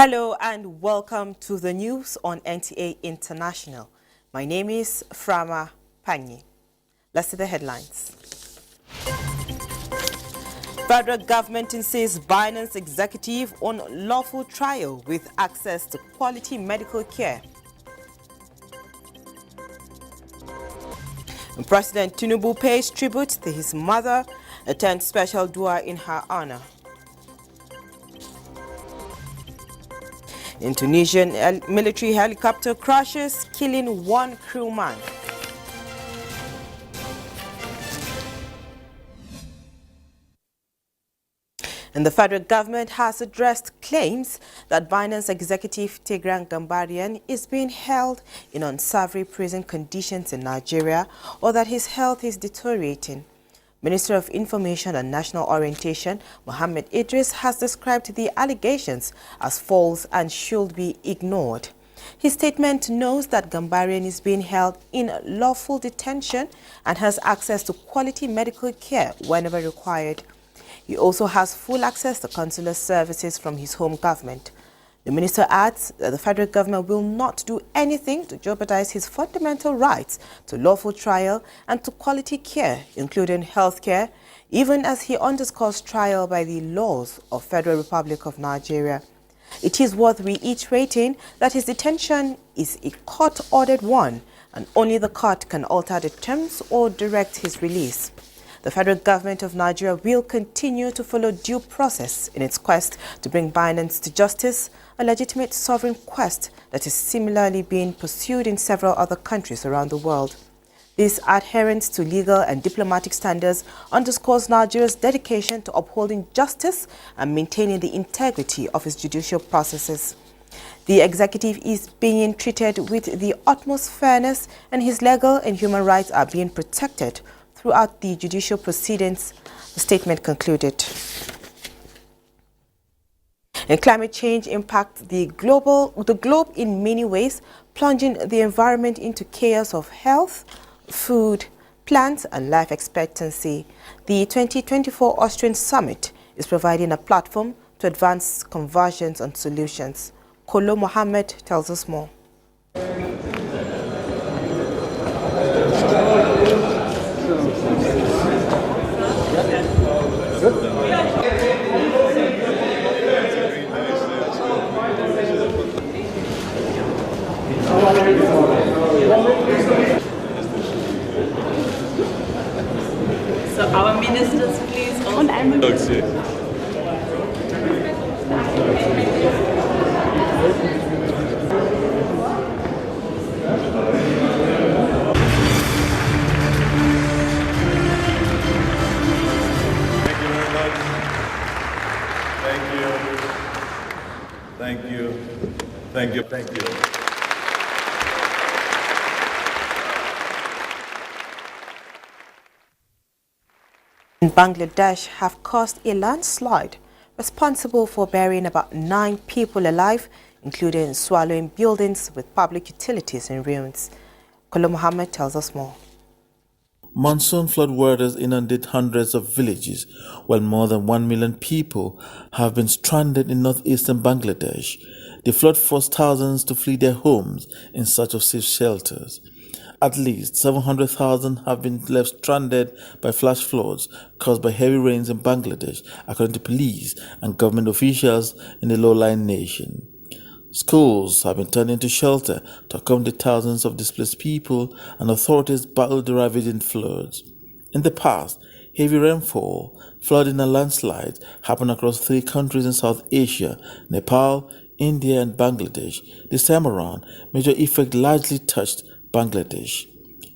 Hello and welcome to the news on NTA International. My name is Frama Panyi. Let's see the headlines. Federal government insists Binance executive on lawful trial with access to quality medical care. President Tinubu pays tribute to his mother, attends special dua in her honor. In Tunisian, military helicopter crashes, killing one crewman. And the federal government has addressed claims that Binance executive Tigran Gambarian is being held in unsavory prison conditions in Nigeria, or that his health is deteriorating. Minister of Information and National Orientation, Mohammed Idris, has described the allegations as false and should be ignored. His statement notes that Gambarian is being held in lawful detention and has access to quality medical care whenever required. He also has full access to consular services from his home government. The minister adds that the federal government will not do anything to jeopardize his fundamental rights to lawful trial and to quality care, including health care, even as he underscores trial by the laws of Federal Republic of Nigeria. It is worth reiterating that his detention is a court-ordered one, and only the court can alter the terms or direct his release. The federal government of Nigeria will continue to follow due process in its quest to bring Binance to justice, a legitimate sovereign quest that is similarly being pursued in several other countries around the world. This adherence to legal and diplomatic standards underscores Nigeria's dedication to upholding justice and maintaining the integrity of its judicial processes. The executive is being treated with the utmost fairness, and his legal and human rights are being protected throughout the judicial proceedings, the statement concluded. And climate change impacts the globe in many ways, plunging the environment into chaos of health, food, plants, and life expectancy. The 2024 Austrian Summit is providing a platform to advance convergence on solutions. Kolo Mohammed tells us more. So our ministers, please. Thank you. In Bangladesh have caused a landslide responsible for burying about 9 people alive, including swallowing buildings with public utilities in ruins. Kolo Mohammed tells us more. Monsoon flood waters inundate hundreds of villages, while more than 1 million people have been stranded in northeastern Bangladesh. The flood forced thousands to flee their homes in search of safe shelters. At least 700,000 have been left stranded by flash floods caused by heavy rains in Bangladesh, according to police and government officials in the low-lying nation. Schools have been turned into shelter to accommodate thousands of displaced people, and authorities battle the ravaging floods. In the past, heavy rainfall, flooding and landslides happened across 3 countries in South Asia: Nepal, India and Bangladesh. This time around, major effect largely touched Bangladesh.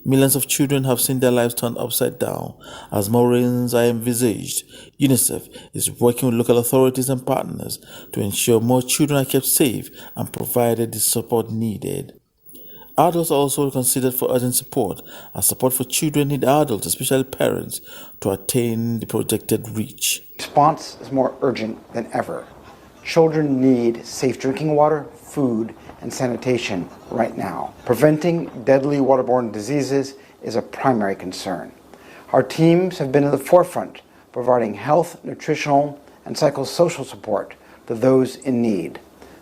Millions of children have seen their lives turned upside down as more rains are envisaged. UNICEF is working with local authorities and partners to ensure more children are kept safe and provided the support needed. Adults are also considered for urgent support, as support for children need adults, especially parents, to attain the projected reach. Response is more urgent than ever. Children need safe drinking water, food, and sanitation right now. Preventing deadly waterborne diseases is a primary concern. Our teams have been in the forefront, providing health, nutritional, and psychosocial support to those in need.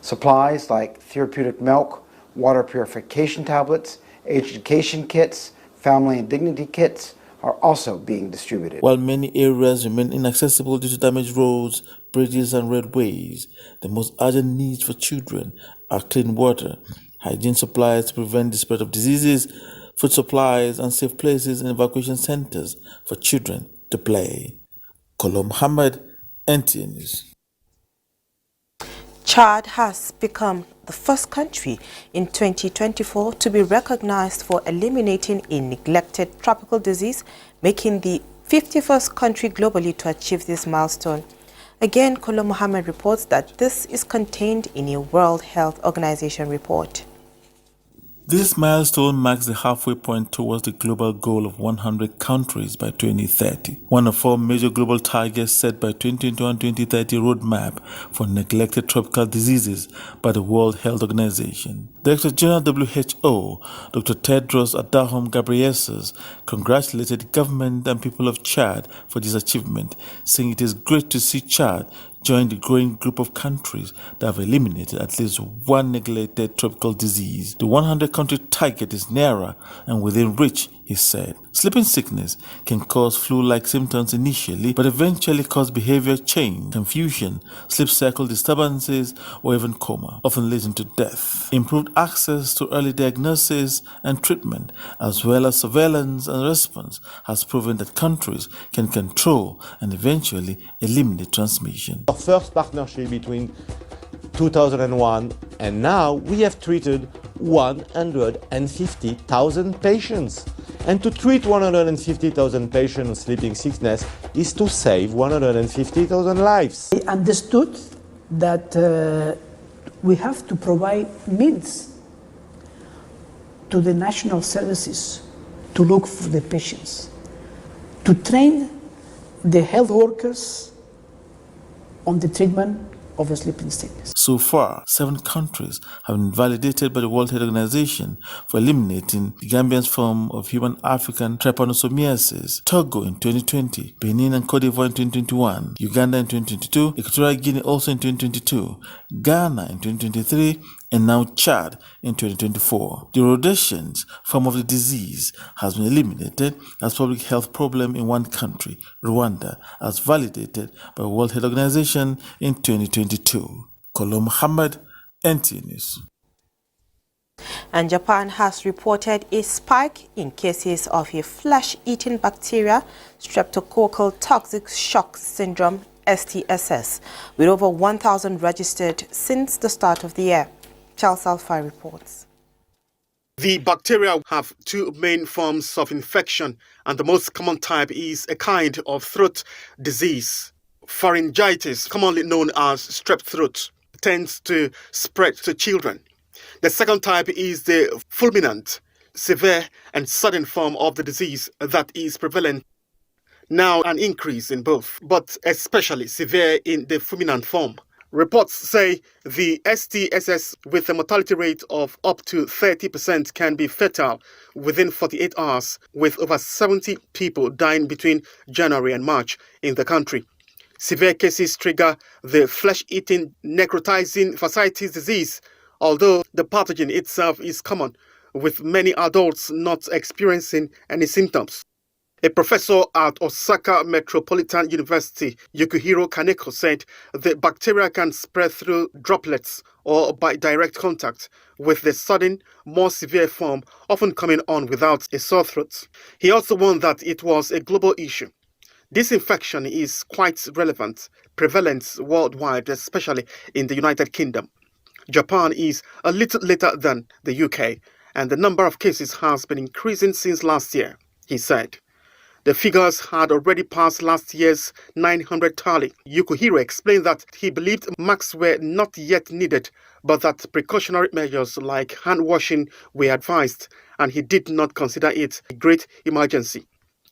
Supplies like therapeutic milk, water purification tablets, education kits, family and dignity kits are also being distributed. While many areas remain inaccessible due to damaged roads, bridges, and roadways, the most urgent needs for children are clean water, hygiene supplies to prevent the spread of diseases, food supplies, and safe places in evacuation centers for children to play. Kolo Muhammad, NTA News. Chad has become the first country in 2024 to be recognized for eliminating a neglected tropical disease, making the 51st country globally to achieve this milestone. Again, Kolo Muhammad reports that this is contained in a World Health Organization report. This milestone marks the halfway point towards the global goal of 100 countries by 2030, one of 4 major global targets set by 2021-2030 roadmap for neglected tropical diseases by the World Health Organization. Director General WHO, Dr. Tedros Adhanom Ghebreyesus, congratulated the government and people of Chad for this achievement, saying it is great to see Chad join the growing group of countries that have eliminated at least one neglected tropical disease. The 100-country target is nearer and within reach, he said. Sleeping sickness can cause flu-like symptoms initially, but eventually cause behavior change, confusion, sleep cycle disturbances, or even coma, often leading to death. Improved access to early diagnosis and treatment, as well as surveillance and response, has proven that countries can control and eventually eliminate transmission. Our first partnership between 2001 and now, we have treated 150,000 patients. And to treat 150,000 patients with sleeping sickness is to save 150,000 lives. I understood that we have to provide means to the national services to look for the patients, to train the health workers on the treatment of sleeping sickness. So far, 7 countries have been validated by the World Health Organization for eliminating the Gambian's form of human African trypanosomiasis: Togo in 2020, Benin and Cote d'Ivoire in 2021, Uganda in 2022, Equatorial Guinea also in 2022, Ghana in 2023, and now Chad in 2024. The Rhodesian form of the disease has been eliminated as public health problem in one country, Rwanda, as validated by the World Health Organization in 2022. Kolo Muhammad, NTA News. And Japan has reported a spike in cases of a flesh-eating bacteria, streptococcal toxic shock syndrome, STSS, with over 1,000 registered since the start of the year. Charles Alfai reports. The bacteria have 2 main forms of infection, and the most common type is a kind of throat disease. Pharyngitis, commonly known as strep throat, tends to spread to children. The second type is the fulminant, severe and sudden form of the disease that is prevalent. Now an increase in both, but especially severe in the fulminant form. Reports say the STSS, with a mortality rate of up to 30%, can be fatal within 48 hours, with over 70 people dying between January and March in the country. Severe cases trigger the flesh-eating necrotizing fasciitis disease, although the pathogen itself is common, with many adults not experiencing any symptoms. A professor at Osaka Metropolitan University, Yukihiro Kaneko, said the bacteria can spread through droplets or by direct contact, with the sudden, more severe form often coming on without a sore throat. He also warned that it was a global issue. This infection is quite prevalent worldwide, especially in the United Kingdom. Japan is a little later than the UK, and the number of cases has been increasing since last year, he said. The figures had already passed last year's 900 tally. Yukihiro explained that he believed masks were not yet needed, but that precautionary measures like hand washing were advised, and he did not consider it a great emergency.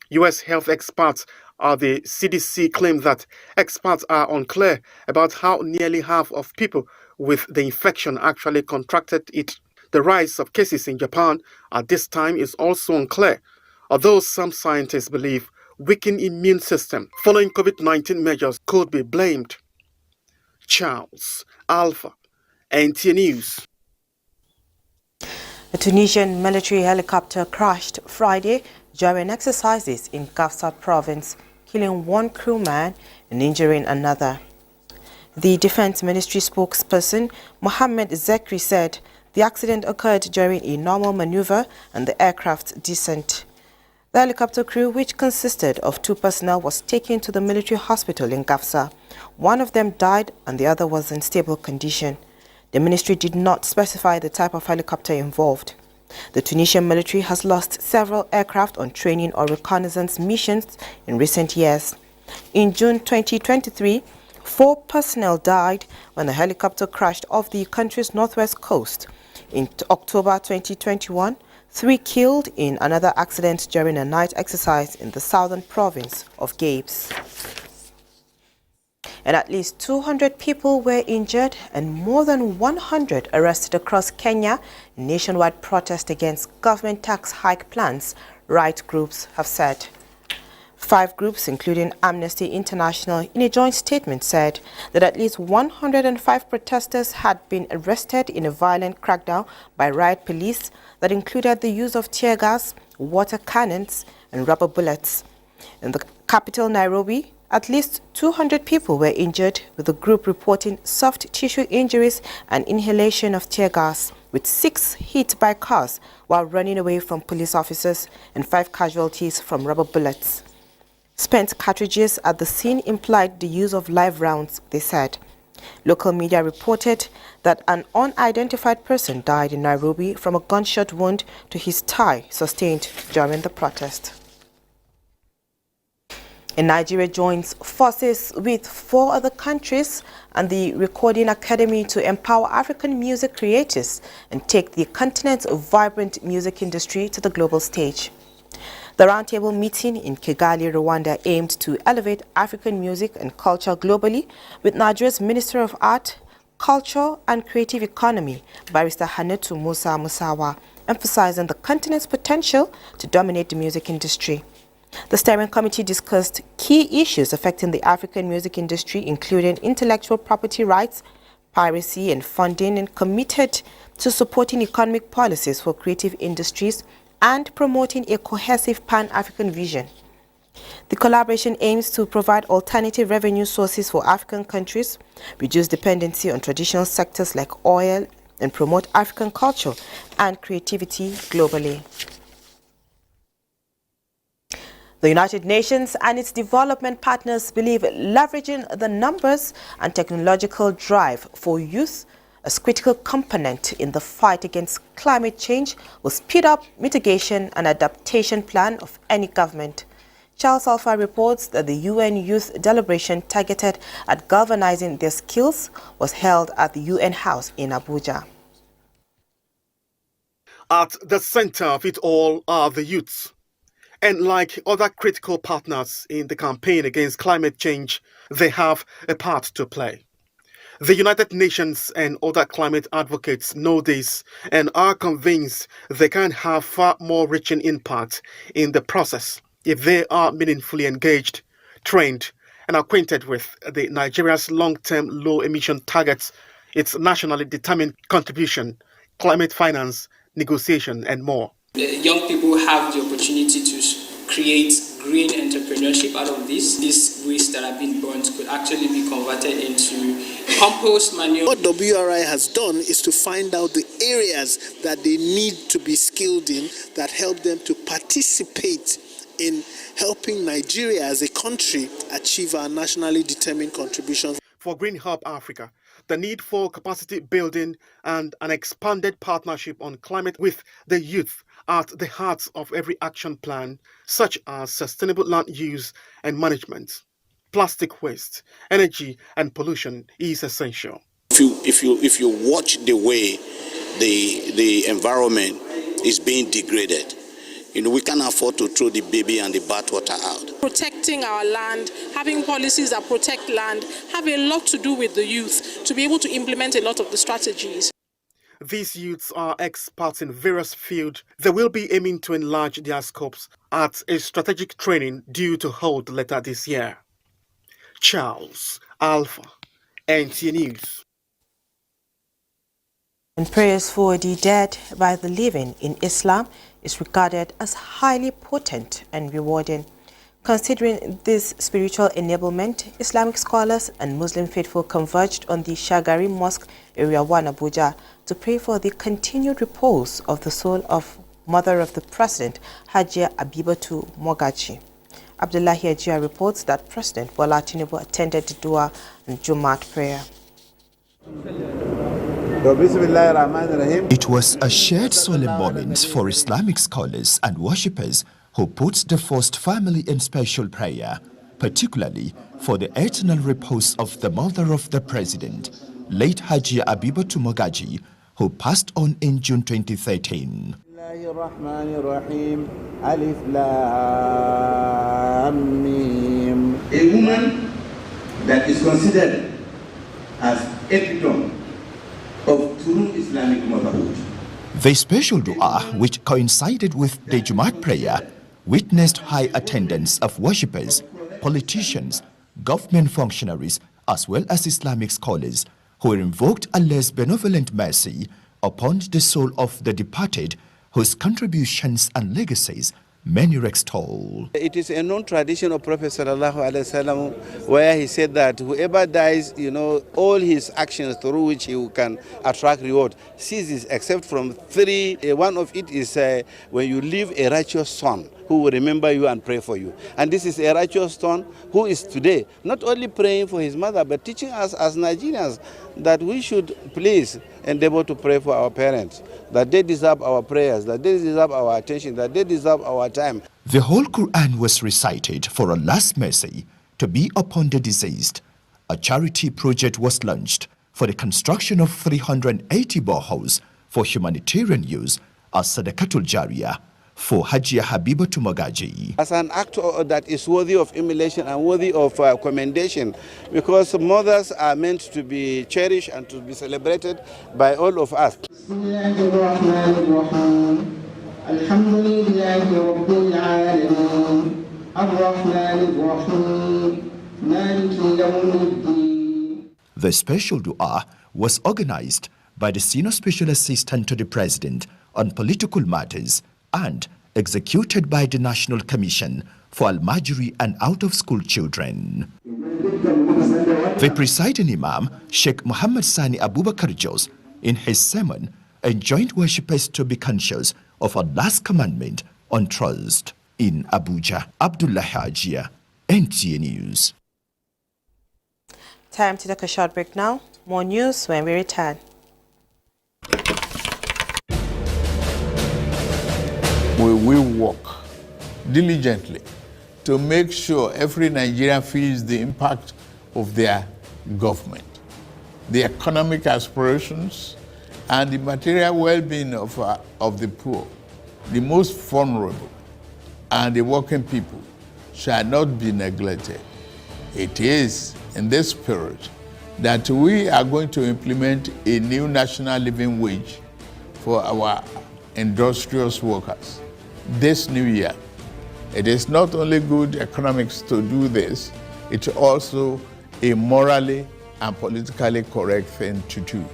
US health experts at the CDC claim that experts are unclear about how nearly half of people with the infection actually contracted it. The rise of cases in Japan at this time is also unclear, although some scientists believe weakened immune system following COVID-19 measures could be blamed. Charles Alpha, NTA News. A Tunisian military helicopter crashed Friday during exercises in Gafsa province, killing one crewman and injuring another. The Defense Ministry spokesperson, Mohammed Zekri, said the accident occurred during a normal maneuver and the aircraft's descent. The helicopter crew, which consisted of 2 personnel, was taken to the military hospital in Gafsa. One of them died and the other was in stable condition. The ministry did not specify the type of helicopter involved. The Tunisian military has lost several aircraft on training or reconnaissance missions in recent years. In June 2023, 4 personnel died when a helicopter crashed off the country's northwest coast. In October 2021, 3 killed in another accident during a night exercise in the southern province of Gabes. And at least 200 people were injured and more than 100 arrested across Kenya in nationwide protest against government tax hike plans, right groups have said. 5 groups, including Amnesty International, in a joint statement said that at least 105 protesters had been arrested in a violent crackdown by riot police that included the use of tear gas, water cannons, and rubber bullets. In the capital, Nairobi, at least 200 people were injured, with the group reporting soft tissue injuries and inhalation of tear gas, with 6 hit by cars while running away from police officers and 5 casualties from rubber bullets. Spent cartridges at the scene implied the use of live rounds, they said. Local media reported that an unidentified person died in Nairobi from a gunshot wound to his thigh sustained during the protest. And Nigeria joins forces with 4 other countries and the Recording Academy to empower African music creators and take the continent's vibrant music industry to the global stage. The roundtable meeting in Kigali, Rwanda, aimed to elevate African music and culture globally, with Nigeria's Minister of Art, Culture and Creative Economy, Barrister Hannatu Musa Musawa, emphasizing the continent's potential to dominate the music industry. The steering committee discussed key issues affecting the African music industry, including intellectual property rights, piracy and funding, and committed to supporting economic policies for creative industries and promoting a cohesive pan-African vision. The collaboration aims to provide alternative revenue sources for African countries, reduce dependency on traditional sectors like oil, and promote African culture and creativity globally. The United Nations and its development partners believe leveraging the numbers and technological drive for youth as critical component in the fight against climate change will speed up mitigation and adaptation plan of any government. Charles Alpha reports that the UN Youth Deliberation targeted at galvanizing their skills was held at the UN House in Abuja. At the center of it all are the youths. And like other critical partners in the campaign against climate change, they have a part to play. The United Nations and other climate advocates know this and are convinced they can have far more reaching impact in the process if they are meaningfully engaged, trained, and acquainted with the Nigeria's long-term low-emission targets, its nationally determined contribution, climate finance, negotiation, and more. Young people have the opportunity to create green entrepreneurship out of this. These waste that have been burnt could actually be converted into compost manure. What WRI has done is to find out the areas that they need to be skilled in that help them to participate in helping Nigeria as a country achieve our nationally determined contributions. For Green Hub Africa, the need for capacity building and an expanded partnership on climate with the youth at the heart of every action plan, such as sustainable land use and management, plastic waste, energy and pollution, is essential. If you watch the way the environment is being degraded, we can't afford to throw the baby and the bathwater out. Protecting our land, having policies that protect land, have a lot to do with the youth to be able to implement a lot of the strategies. These youths are experts in various fields. They will be aiming to enlarge their scopes at a strategic training due to hold later this year. Charles Alpha, NTA News. And prayers for the dead by the living in Islam is regarded as highly potent and rewarding. Considering this spiritual enablement, Islamic scholars and Muslim faithful converged on the Shagari Mosque, Area 1, Abuja, to pray for the continued repose of the soul of mother of the President, Hajia Abibatu Mogaji. Abdullahi Ajia reports that President Bola Tinubu attended the Dua and Jumat prayer. It was a shared solemn moment for Islamic scholars and worshippers who put the first family in special prayer, particularly for the eternal repose of the mother of the President, late Hajia Abibatu Mogaji, who passed on in June 2013. A woman that is considered as epitome of true Islamic motherhood. The special dua, which coincided with the Jumat prayer, witnessed high attendance of worshippers, politicians, government functionaries, as well as Islamic scholars, who invoked Allah's benevolent mercy upon the soul of the departed, whose contributions and legacies many extol. It is a known tradition of Prophet ﷺ where he said that whoever dies, all his actions through which he can attract reward ceases except from three. One of it is when you leave a righteous son who will remember you and pray for you. And this is a righteous son who is today not only praying for his mother, but teaching us as Nigerians that we should please endeavor to pray for our parents, that they deserve our prayers, that they deserve our attention, that they deserve our time. The whole Quran was recited for Allah's mercy to be upon the deceased. A charity project was launched for the construction of 380 boreholes for humanitarian use as Sadaqatul Jariyah for Hajia Habibatu Mogaji. As an act that is worthy of emulation and worthy of commendation, because mothers are meant to be cherished and to be celebrated by all of us. The special dua was organized by the Senior Special Assistant to the President on Political Matters and executed by the National Commission for Al-Majri and Out-of-School Children. The presiding Imam, Sheikh Muhammad Sani Abubakar Jos, in his sermon, enjoined worshippers to be conscious of Allah's commandment on trust. In Abuja, Abdullah Hajia, NTA News. Time to take a short break now. More news when we return. We will work diligently to make sure every Nigerian feels the impact of their government, the economic aspirations, and the material well-being of the poor, the most vulnerable, and the working people shall not be neglected. It is in this spirit that we are going to implement a new national living wage for our industrious workers this new year. It is not only good economics to do this, it's also a morally and politically correct thing to do.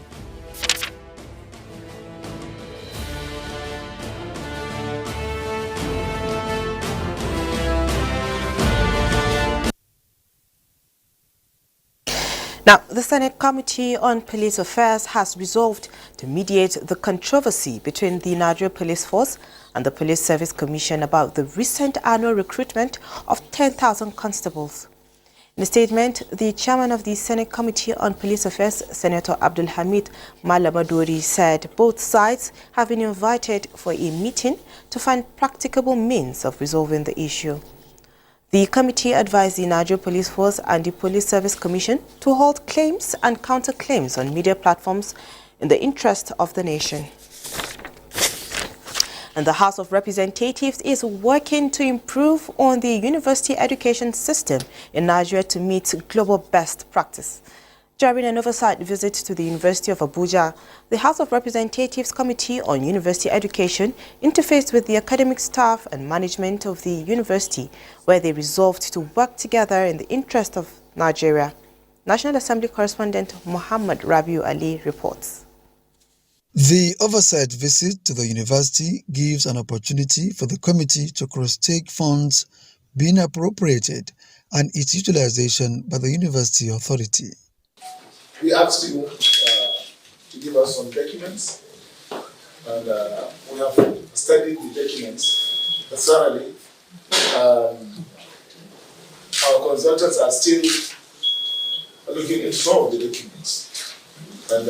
Now, the Senate Committee on Police Affairs has resolved to mediate the controversy between the Nigeria Police Force and the Police Service Commission about the recent annual recruitment of 10,000 constables. In a statement, the chairman of the Senate Committee on Police Affairs, Senator Abdul Hamid Malamadori, said both sides have been invited for a meeting to find practicable means of resolving the issue. The committee advised the Nigeria Police Force and the Police Service Commission to hold claims and counterclaims on media platforms in the interest of the nation. And the House of Representatives is working to improve on the university education system in Nigeria to meet global best practice. During an oversight visit to the University of Abuja, the House of Representatives Committee on University Education interfaced with the academic staff and management of the university, where they resolved to work together in the interest of Nigeria. National Assembly correspondent Muhammad Rabiu Ali reports. The oversight visit to the university gives an opportunity for the committee to cross-check funds being appropriated and its utilization by the university authority. We asked you to give us some documents, and we have studied the documents thoroughly. Our consultants are still looking into some of the documents, and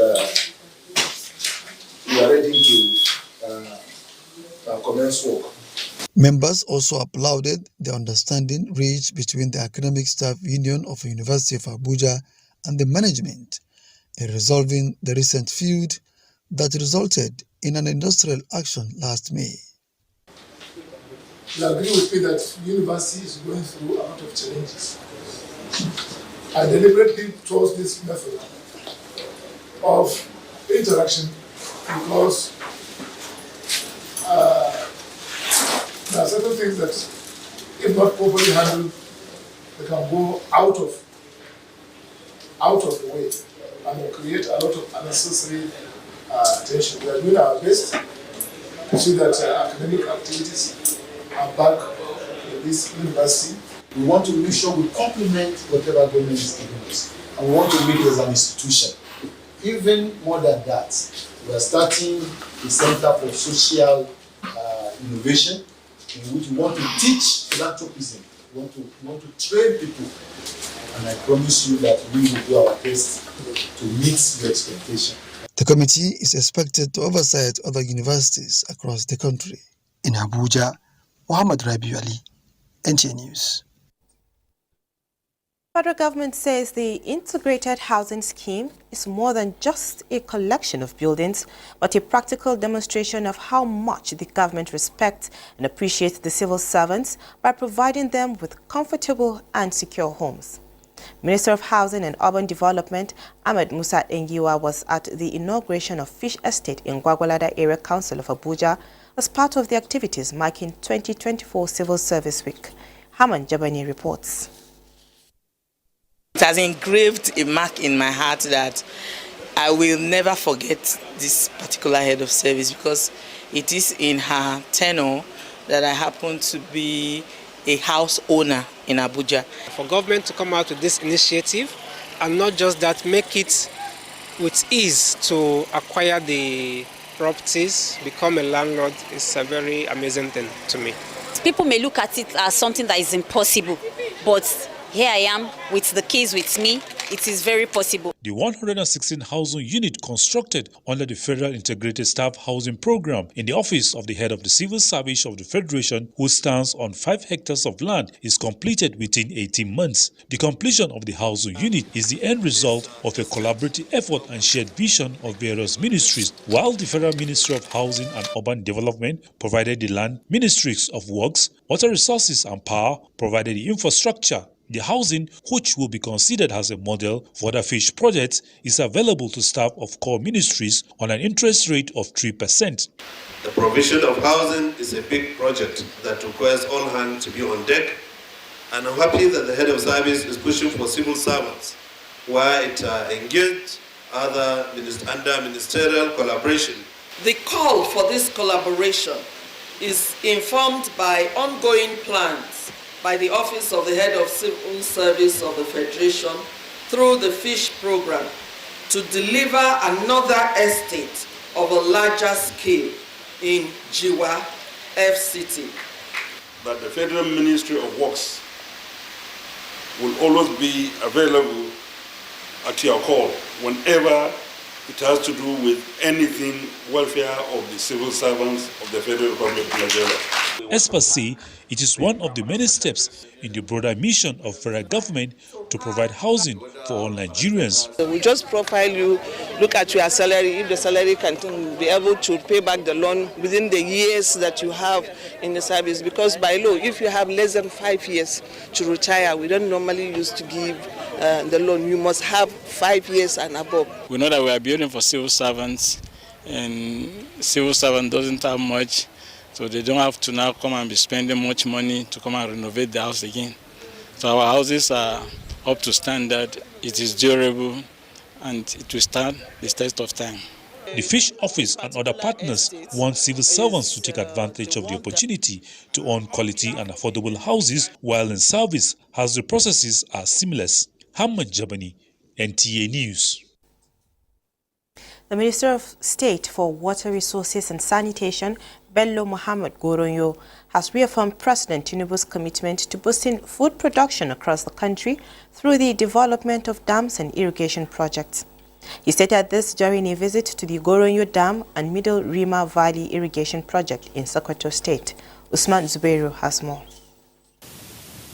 we are ready to commence work. Members also applauded the understanding reached between the Academic Staff Union of the University of Abuja and the management in resolving the recent feud that resulted in an industrial action last May. You agree with me that the university is going through a lot of challenges. I deliberately chose this method of interaction because there are certain things that, if not properly handled, they can go out of the way and will create a lot of unnecessary tension. We are doing our best to see that academic activities are back in this university. We want to make sure we complement whatever government is giving us, and we want to make it as an institution. Even more than that, we are starting a Center for Social Innovation, in which we want to teach philanthropism. We want to train people, and I promise you that we will do our best to meet your expectation. The committee is expected to oversight other universities across the country. In Abuja, Muhammad Rabiu Ali, NTA News. The federal government says the integrated housing scheme is more than just a collection of buildings, but a practical demonstration of how much the government respects and appreciates the civil servants by providing them with comfortable and secure homes. Minister of Housing and Urban Development Ahmed Musa Engiwa was at the inauguration of Fish Estate in Gwagwalada Area Council of Abuja as part of the activities marking 2024 Civil Service Week. Haman Jabani reports. It has engraved a mark in my heart that I will never forget this particular head of service, because it is in her tenure that I happen to be a house owner in Abuja. For government to come out with this initiative, and not just that, make it with ease to acquire the properties, become a landlord, is a very amazing thing to me. People may look at it as something that is impossible, but here I am with the keys with me. It is very possible. The 116 housing unit constructed under the Federal Integrated Staff Housing Program in the office of the head of the Civil Service of the Federation, who stands on 5 hectares of land, is completed within 18 months. The completion of the housing unit is the end result of a collaborative effort and shared vision of various ministries. While the Federal Ministry of Housing and Urban Development provided the land, Ministries of Works, Water Resources and Power provided the infrastructure. The housing, which will be considered as a model for other fish projects, is available to staff of core ministries on an interest rate of 3%. The provision of housing is a big project that requires all hands to be on deck, and I'm happy that the head of service is pushing for civil servants, where it engaged other under ministerial collaboration. The call for this collaboration is informed by ongoing plans by the Office of the Head of Civil Service of the Federation through the FISH program to deliver another estate of a larger scale in Jiwa FCT. That the Federal Ministry of Works will always be available at your call whenever it has to do with anything welfare of the civil servants of the Federal Republic of Nigeria. Experts say it is one of the many steps in the broader mission of federal government to provide housing for all Nigerians. We just profile you, look at your salary, if the salary can be able to pay back the loan within the years that you have in the service. Because by law, if you have less than 5 years to retire, we don't normally use to give the loan. You must have 5 years and above. We know that we are building for civil servants, and civil servant doesn't have much, so they don't have to now come and be spending much money to come and renovate the house again. So our houses are up to standard, it is durable, and it will stand the test of time. The Fish Office and other partners want civil servants to take advantage of the opportunity to own quality and affordable houses while in service, as the processes are seamless. Hamad Jabani, NTA News. The Minister of State for Water Resources and Sanitation, Bello Mohammed Goronyo, has reaffirmed President Tinubu's commitment to boosting food production across the country through the development of dams and irrigation projects. He stated this during a visit to the Goronyo Dam and Middle Rima Valley Irrigation Project in Sokoto State. Usman Zubeiru has more.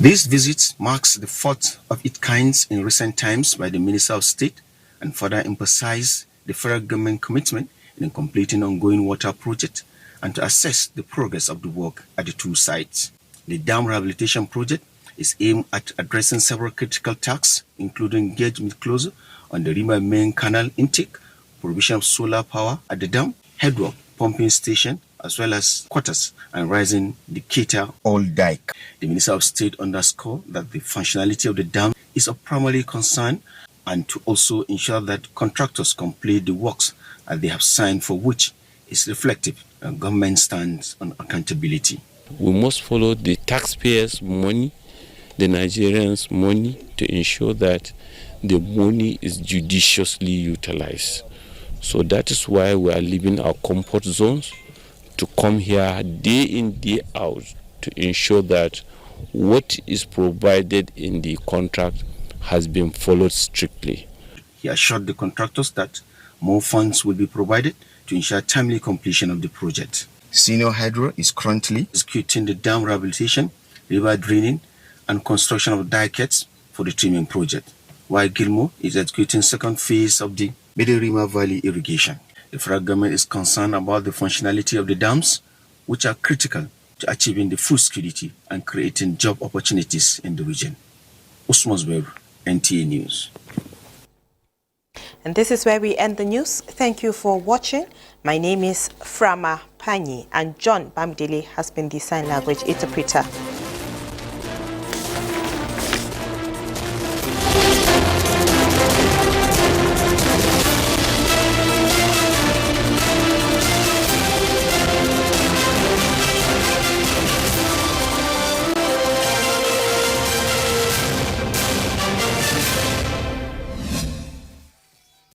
This visit marks the fourth of its kind in recent times by the Minister of State and further emphasizes the federal government commitment in completing ongoing water projects and to assess the progress of the work at the two sites. The dam rehabilitation project is aimed at addressing several critical tasks, including gauge closure on the Rima main canal intake, provision of solar power at the dam, headwork, pumping station, as well as quarters and raising the Keita old dike. The Minister of State underscored that the functionality of the dam is of primary concern and to also ensure that contractors complete the works that they have signed, for which is reflective of government stance on accountability. We must follow the taxpayers' money, the Nigerians' money, to ensure that the money is judiciously utilized. So that is why we are leaving our comfort zones to come here day in, day out to ensure that what is provided in the contract has been followed strictly. He assured the contractors that more funds will be provided to ensure timely completion of the project. Senior Hydro is currently executing the dam rehabilitation, river draining, and construction of dikes for the trimming project, while Gilmore is executing second phase of the Middle Rima Valley irrigation. The federal government is concerned about the functionality of the dams, which are critical to achieving the food security and creating job opportunities in the region. Usman Zubeiru, NTA News. And this is where we end the news. Thank you for watching. My name is Frama Panyi, and John Bamdele has been the sign language interpreter.